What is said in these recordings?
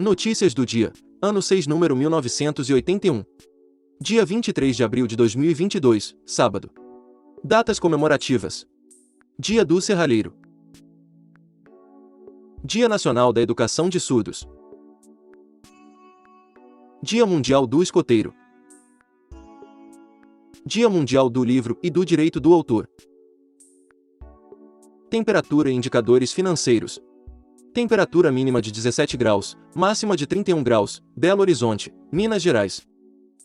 Notícias do dia. Ano 6, número 1981. Dia 23 de abril de 2022, sábado. Datas comemorativas. Dia do Serralheiro. Dia Nacional da Educação de Surdos. Dia Mundial do Escoteiro. Dia Mundial do Livro e do Direito do Autor. Temperatura e indicadores financeiros. Temperatura mínima de 17 graus, máxima de 31 graus, Belo Horizonte, Minas Gerais.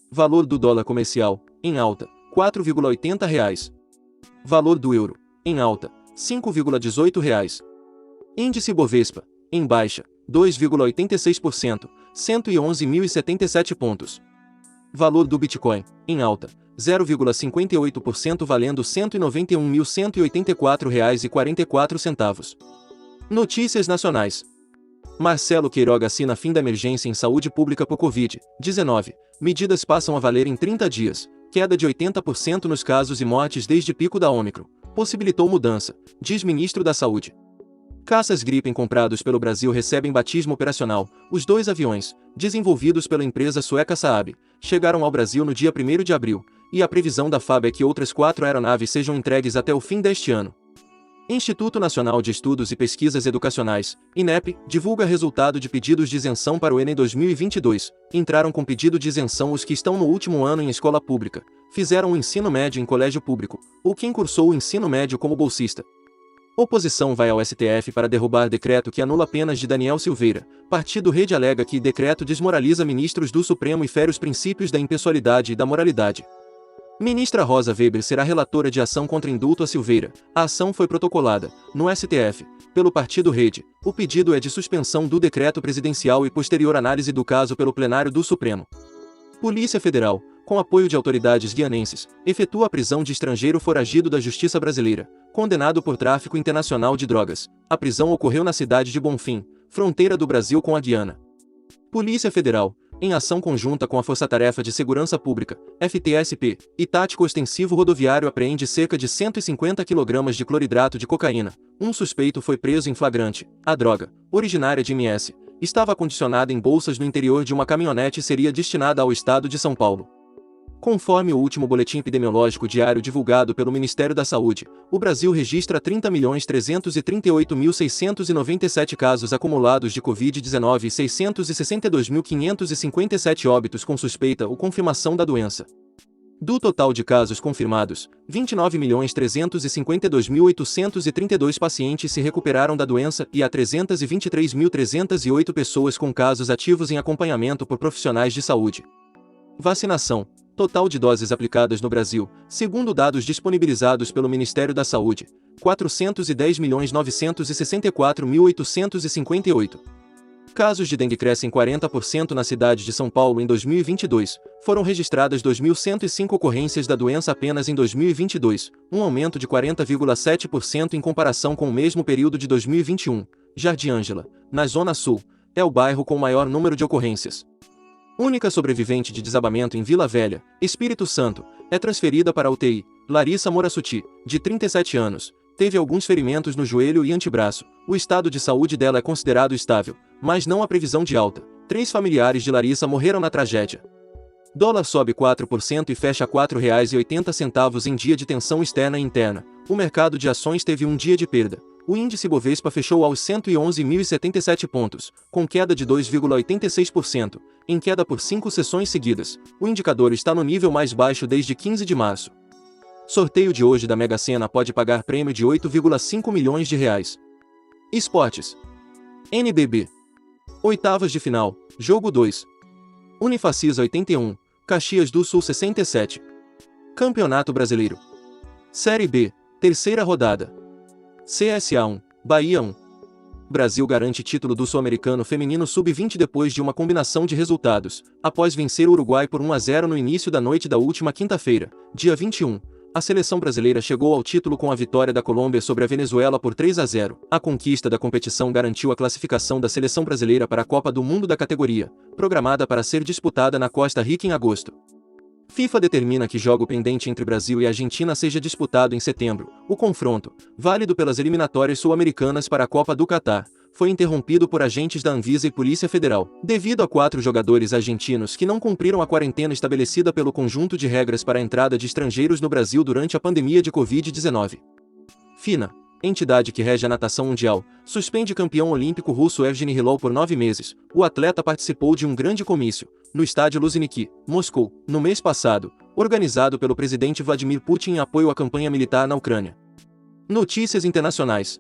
Valor do dólar comercial, em alta, R$ 4,80. Valor do euro, em alta, R$ 5,18. Índice Bovespa, em baixa, 2,86%, 111.077 pontos. Valor do Bitcoin, em alta, 0,58% valendo R$ 191.184,44. Notícias nacionais. Marcelo Queiroga assina fim da emergência em saúde pública por Covid-19. Medidas passam a valer em 30 dias. Queda de 80% nos casos e mortes desde pico da Ômicron. Possibilitou mudança, diz ministro da Saúde. Caças Gripen comprados pelo Brasil recebem batismo operacional. Os 2 aviões, desenvolvidos pela empresa sueca Saab, chegaram ao Brasil no dia 1º de abril, e a previsão da FAB é que outras 4 aeronaves sejam entregues até o fim deste ano. Instituto Nacional de Estudos e Pesquisas Educacionais, INEP, divulga resultado de pedidos de isenção para o Enem 2022. Entraram com pedido de isenção os que estão no último ano em escola pública, fizeram o ensino médio em colégio público, ou quem cursou o ensino médio como bolsista. Oposição vai ao STF para derrubar decreto que anula penas de Daniel Silveira. Partido Rede alega que decreto desmoraliza ministros do Supremo e fere os princípios da impessoalidade e da moralidade. Ministra Rosa Weber será relatora de ação contra indulto a Silveira. A ação foi protocolada, no STF, pelo Partido Rede. O pedido é de suspensão do decreto presidencial e posterior análise do caso pelo plenário do Supremo. Polícia Federal, com apoio de autoridades guianenses, efetua a prisão de estrangeiro foragido da Justiça Brasileira, condenado por tráfico internacional de drogas. A prisão ocorreu na cidade de Bonfim, fronteira do Brasil com a Guiana. Polícia Federal, em ação conjunta com a Força-Tarefa de Segurança Pública, FTSP, e Tático Ostensivo Rodoviário apreende cerca de 150 kg de cloridrato de cocaína. Um suspeito foi preso em flagrante. A droga, originária de MS, estava acondicionada em bolsas no interior de uma caminhonete e seria destinada ao estado de São Paulo. Conforme o último boletim epidemiológico diário divulgado pelo Ministério da Saúde, o Brasil registra 30.338.697 casos acumulados de Covid-19 e 662.557 óbitos com suspeita ou confirmação da doença. Do total de casos confirmados, 29.352.832 pacientes se recuperaram da doença e há 323.308 pessoas com casos ativos em acompanhamento por profissionais de saúde. Vacinação. Total de doses aplicadas no Brasil, segundo dados disponibilizados pelo Ministério da Saúde, 410.964.858. Casos de dengue crescem 40% na cidade de São Paulo em 2022. Foram registradas 2.105 ocorrências da doença apenas em 2022, um aumento de 40,7% em comparação com o mesmo período de 2021. Jardim Ângela, na Zona Sul, é o bairro com maior número de ocorrências. Única sobrevivente de desabamento em Vila Velha, Espírito Santo, é transferida para a UTI. Larissa Morassuti, de 37 anos, teve alguns ferimentos no joelho e antebraço. O estado de saúde dela é considerado estável, mas não há previsão de alta. 3 familiares de Larissa morreram na tragédia. Dólar sobe 4% e fecha a R$ 4,80 em dia de tensão externa e interna. O mercado de ações teve um dia de perda. O índice Bovespa fechou aos 111.077 pontos, com queda de 2,86%, em queda por 5 sessões seguidas. O indicador está no nível mais baixo desde 15 de março. Sorteio de hoje da Mega Sena pode pagar prêmio de R$ 8,5 milhões. Esportes. NBB. Oitavas de final, jogo 2. Unifacisa 81, Caxias do Sul 67. Campeonato Brasileiro. Série B, terceira rodada. CSA 1, Bahia 1. Brasil garante título do Sul-Americano Feminino Sub-20 depois de uma combinação de resultados. Após vencer o Uruguai por 1-0 no início da noite da última quinta-feira, dia 21, a seleção brasileira chegou ao título com a vitória da Colômbia sobre a Venezuela por 3-0. A conquista da competição garantiu a classificação da seleção brasileira para a Copa do Mundo da categoria, programada para ser disputada na Costa Rica em agosto. FIFA determina que jogo pendente entre Brasil e Argentina seja disputado em setembro. O confronto, válido pelas eliminatórias sul-americanas para a Copa do Catar, foi interrompido por agentes da Anvisa e Polícia Federal, devido a 4 jogadores argentinos que não cumpriram a quarentena estabelecida pelo conjunto de regras para a entrada de estrangeiros no Brasil durante a pandemia de Covid-19. FINA, entidade que rege a natação mundial, suspende campeão olímpico russo Evgeny Hilol por 9 meses. O atleta participou de um grande comício, no estádio Luzhniki, Moscou, no mês passado, organizado pelo presidente Vladimir Putin em apoio à campanha militar na Ucrânia. Notícias internacionais.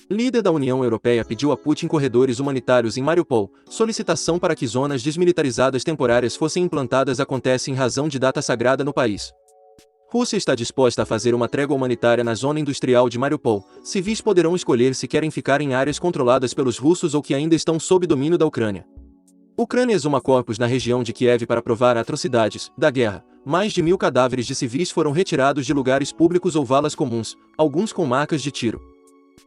Líder da União Europeia pediu a Putin corredores humanitários em Mariupol. Solicitação para que zonas desmilitarizadas temporárias fossem implantadas acontece em razão de data sagrada no país. Rússia está disposta a fazer uma trégua humanitária na zona industrial de Mariupol. Civis poderão escolher se querem ficar em áreas controladas pelos russos ou que ainda estão sob domínio da Ucrânia. Ucrânia exuma corpos na região de Kiev para provar atrocidades da guerra. Mais de 1.000 cadáveres de civis foram retirados de lugares públicos ou valas comuns, alguns com marcas de tiro.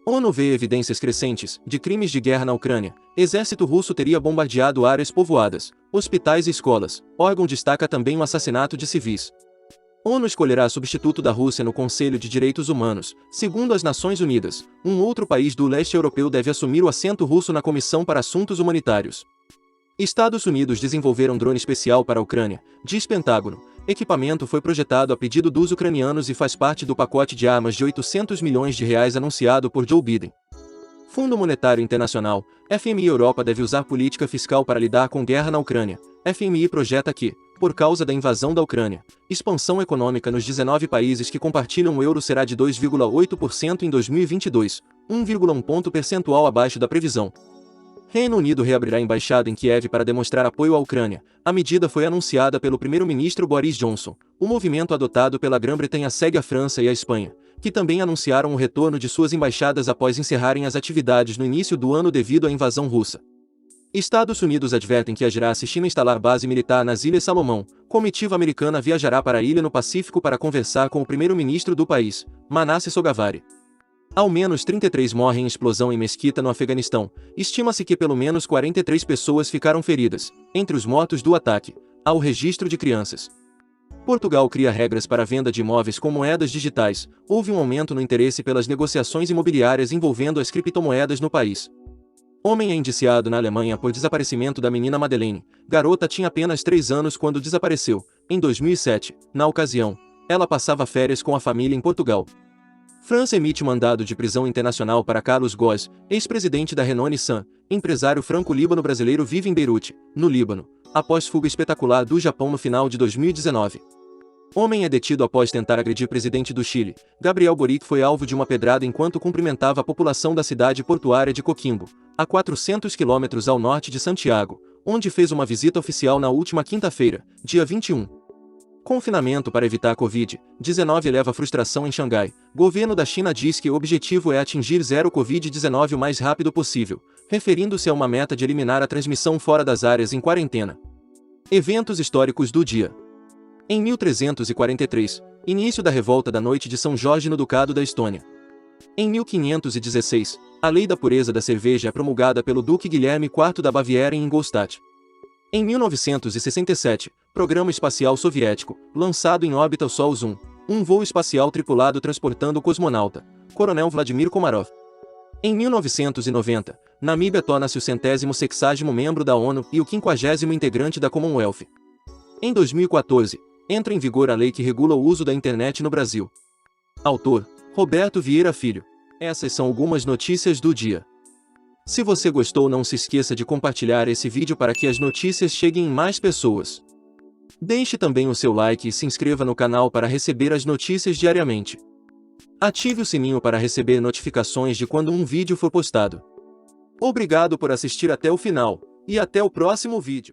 ONU vê evidências crescentes de crimes de guerra na Ucrânia. Exército russo teria bombardeado áreas povoadas, hospitais e escolas. Órgão destaca também o assassinato de civis. ONU escolherá substituto da Rússia no Conselho de Direitos Humanos. Segundo as Nações Unidas, um outro país do leste europeu deve assumir o assento russo na Comissão para Assuntos Humanitários. Estados Unidos desenvolveram drone especial para a Ucrânia, diz Pentágono. Equipamento foi projetado a pedido dos ucranianos e faz parte do pacote de armas de 800 milhões de reais anunciado por Joe Biden. Fundo Monetário Internacional, FMI Europa deve usar política fiscal para lidar com guerra na Ucrânia. FMI projeta que, por causa da invasão da Ucrânia, expansão econômica nos 19 países que compartilham o euro será de 2,8% em 2022, 1,1 ponto percentual abaixo da previsão. Reino Unido reabrirá a embaixada em Kiev para demonstrar apoio à Ucrânia. A medida foi anunciada pelo primeiro-ministro Boris Johnson. O movimento adotado pela Grã-Bretanha segue a França e a Espanha, que também anunciaram o retorno de suas embaixadas após encerrarem as atividades no início do ano devido à invasão russa. Estados Unidos advertem que agirá se China instalar base militar nas Ilhas Salomão. Comitiva americana viajará para a ilha no Pacífico para conversar com o primeiro-ministro do país, Manasseh Sogavari. Ao menos 33 morrem em explosão em mesquita no Afeganistão. Estima-se que pelo menos 43 pessoas ficaram feridas. Entre os mortos do ataque, há o registro de crianças. Portugal cria regras para a venda de imóveis com moedas digitais. Houve um aumento no interesse pelas negociações imobiliárias envolvendo as criptomoedas no país. Homem é indiciado na Alemanha por desaparecimento da menina Madeleine. Garota tinha apenas 3 anos quando desapareceu. Em 2007, na ocasião, ela passava férias com a família em Portugal. França emite mandado de prisão internacional para Carlos Ghosn, ex-presidente da Renault-Nissan. Empresário franco-líbano-brasileiro vive em Beirute, no Líbano, após fuga espetacular do Japão no final de 2019. Homem é detido após tentar agredir presidente do Chile. Gabriel Boric foi alvo de uma pedrada enquanto cumprimentava a população da cidade portuária de Coquimbo, a 400 quilômetros ao norte de Santiago, onde fez uma visita oficial na última quinta-feira, dia 21. Confinamento para evitar a Covid-19 eleva frustração em Xangai. Governo da China diz que o objetivo é atingir zero Covid-19 o mais rápido possível, referindo-se a uma meta de eliminar a transmissão fora das áreas em quarentena. Eventos históricos do dia. Em 1343, início da revolta da Noite de São Jorge no Ducado da Estônia. Em 1516, a lei da pureza da cerveja é promulgada pelo Duque Guilherme IV da Baviera em Ingolstadt. Em 1967, Programa Espacial Soviético, lançado em órbita o Soyuz-1, um voo espacial tripulado transportando o cosmonauta, Coronel Vladimir Komarov. Em 1990, Namíbia torna-se o 160º membro da ONU e o 50º integrante da Commonwealth. Em 2014, entra em vigor a lei que regula o uso da internet no Brasil. Autor, Roberto Vieira Filho. Essas são algumas notícias do dia. Se você gostou, não se esqueça de compartilhar esse vídeo para que as notícias cheguem em mais pessoas. Deixe também o seu like e se inscreva no canal para receber as notícias diariamente. Ative o sininho para receber notificações de quando um vídeo for postado. Obrigado por assistir até o final, e até o próximo vídeo.